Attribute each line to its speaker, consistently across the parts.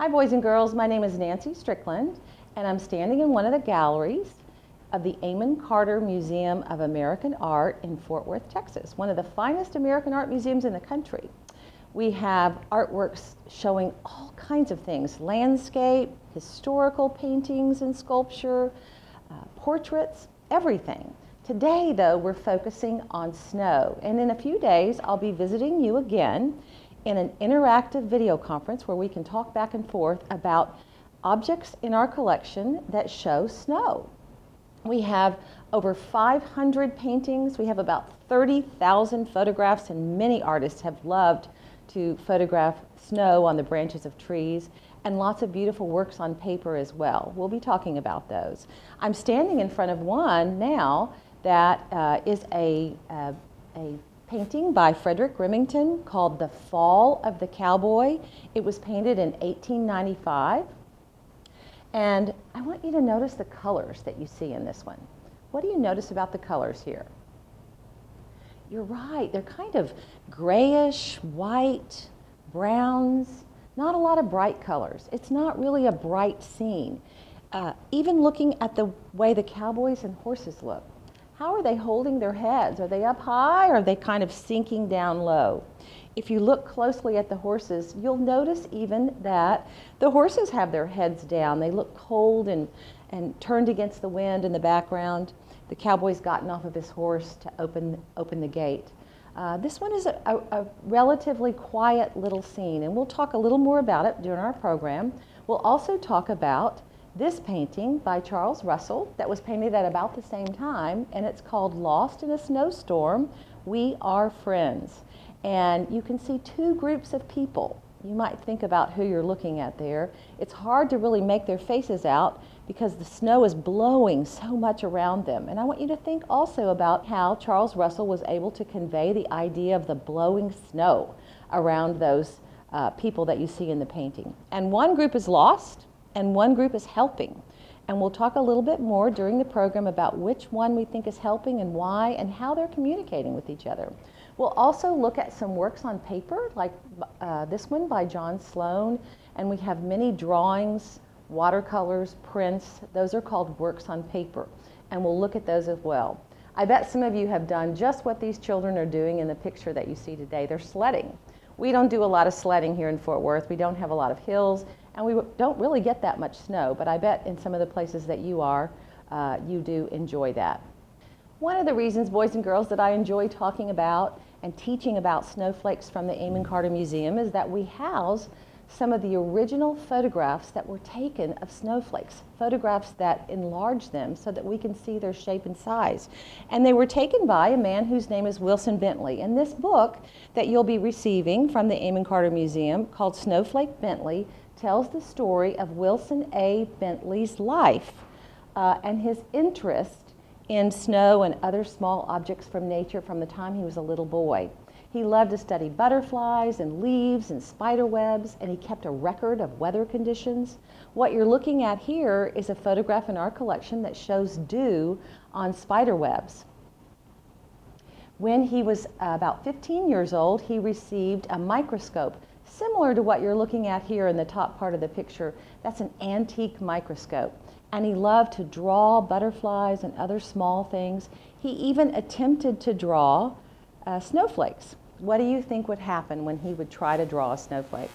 Speaker 1: Hi boys and girls, my name is Nancy Strickland and I'm standing in one of the galleries of the Amon Carter Museum of American Art in Fort Worth, Texas, one of the finest American art museums in the country. We have artworks showing all kinds of things: landscape, historical paintings and sculpture, portraits, everything. Today though, we're focusing on snow, and in a few days I'll be visiting you again in an interactive video conference where we can talk back and forth about objects in our collection that show snow. We have over 500 paintings, we have about 30,000 photographs, and many artists have loved to photograph snow on the branches of trees, and lots of beautiful works on paper as well. We'll be talking about those. I'm standing in front of one now that is a painting by Frederick Remington called The Fall of the Cowboy. It was painted in 1895. And I want you to notice the colors that you see in this one. What do you notice about the colors here? You're right, they're kind of grayish, white, browns, not a lot of bright colors. It's not really a bright scene. Even looking at the way the cowboys and horses look. How are they holding their heads? Are they up high or are they kind of sinking down low? If you look closely at the horses, you'll notice even that the horses have their heads down. They look cold and turned against the wind in the background. The cowboy's gotten off of his horse to open the gate. This one is a relatively quiet little scene, and we'll talk a little more about it during our program. We'll also talk about this painting by Charles Russell that was painted at about the same time, and it's called Lost in a Snowstorm, We Are Friends. And you can see two groups of people. You might think about who you're looking at there. It's hard to really make their faces out because the snow is blowing so much around them. And I want you to think also about how Charles Russell was able to convey the idea of the blowing snow around those people that you see in the painting. And one group is lost and one group is helping. And we'll talk a little bit more during the program about which one we think is helping and why and how they're communicating with each other. We'll also look at some works on paper, like this one by John Sloan, and we have many drawings, watercolors, prints. Those are called works on paper, and we'll look at those as well. I bet some of you have done just what these children are doing in the picture that you see today. They're sledding. We don't do a lot of sledding here in Fort Worth. We don't have a lot of hills, and we don't really get that much snow, but I bet in some of the places that you are, you do enjoy that. One of the reasons, boys and girls, that I enjoy talking about and teaching about snowflakes from the Amon Carter Museum is that we house some of the original photographs that were taken of snowflakes, photographs that enlarge them so that we can see their shape and size. And they were taken by a man whose name is Wilson Bentley. And this book that you'll be receiving from the Amon Carter Museum, called Snowflake Bentley, tells the story of Wilson A. Bentley's life and his interest in snow and other small objects from nature from the time he was a little boy. He loved to study butterflies and leaves and spider webs, and he kept a record of weather conditions. What you're looking at here is a photograph in our collection that shows dew on spider webs. When he was about 15 years old, he received a microscope similar to what you're looking at here in the top part of the picture. That's an antique microscope. And he loved to draw butterflies and other small things. He even attempted to draw snowflakes. What do you think would happen when he would try to draw a snowflake?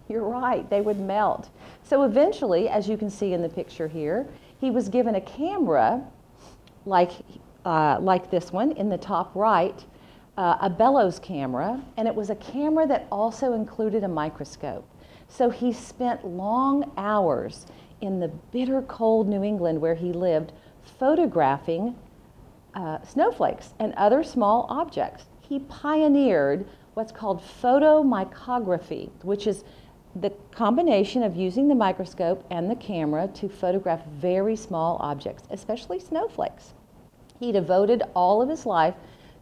Speaker 1: You're right, they would melt. So eventually, as you can see in the picture here, he was given a camera like this one in the top right, a bellows camera, and it was a camera that also included a microscope. So he spent long hours in the bitter cold New England where he lived, photographing snowflakes and other small objects. He pioneered what's called photomicrography, which is the combination of using the microscope and the camera to photograph very small objects, especially snowflakes. He devoted all of his life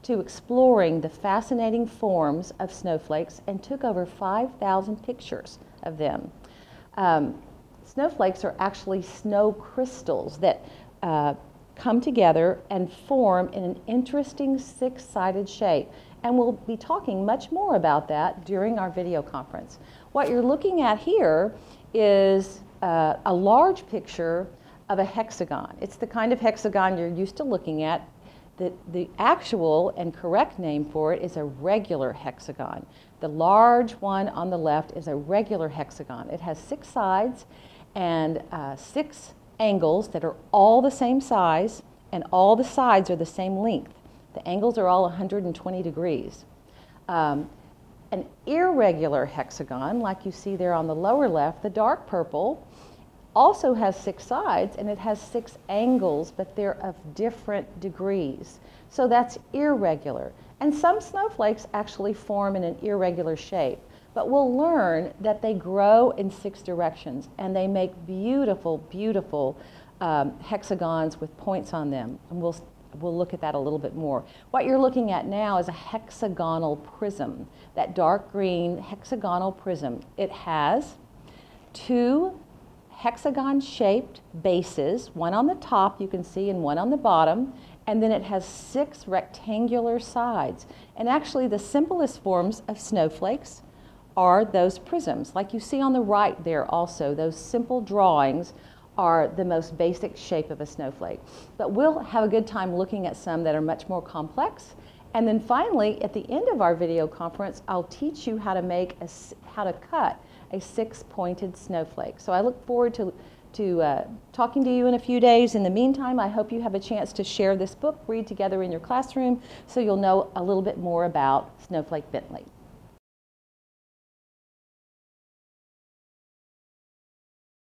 Speaker 1: to exploring the fascinating forms of snowflakes and took over 5,000 pictures of them. Snowflakes are actually snow crystals that come together and form in an interesting six-sided shape. and we'll be talking much more about that during our video conference. What you're looking at here is a large picture of a hexagon. It's the kind of hexagon you're used to looking at. The actual and correct name for it is a regular hexagon. The large one on the left is a regular hexagon. It has 6 sides and 6 angles that are all the same size, and all the sides are the same length. The angles are all 120 degrees. An irregular hexagon, like you see there on the lower left, the dark purple, also has 6 sides and it has 6 angles, but they're of different degrees. So that's irregular. And some snowflakes actually form in an irregular shape, but we'll learn that they grow in 6 directions and they make beautiful, beautiful hexagons with points on them. And we'll look at that a little bit more. What you're looking at now is a hexagonal prism, that dark green hexagonal prism. It has 2 hexagon-shaped bases, one on the top you can see and one on the bottom, and then it has 6 rectangular sides. And actually the simplest forms of snowflakes are those prisms. Like you see on the right there also, those simple drawings are the most basic shape of a snowflake. But we'll have a good time looking at some that are much more complex. And then finally, at the end of our video conference, I'll teach you how to cut a 6-pointed snowflake. So I look forward to talking to you in a few days. In the meantime, I hope you have a chance to share this book, read together in your classroom, so you'll know a little bit more about Snowflake Bentley.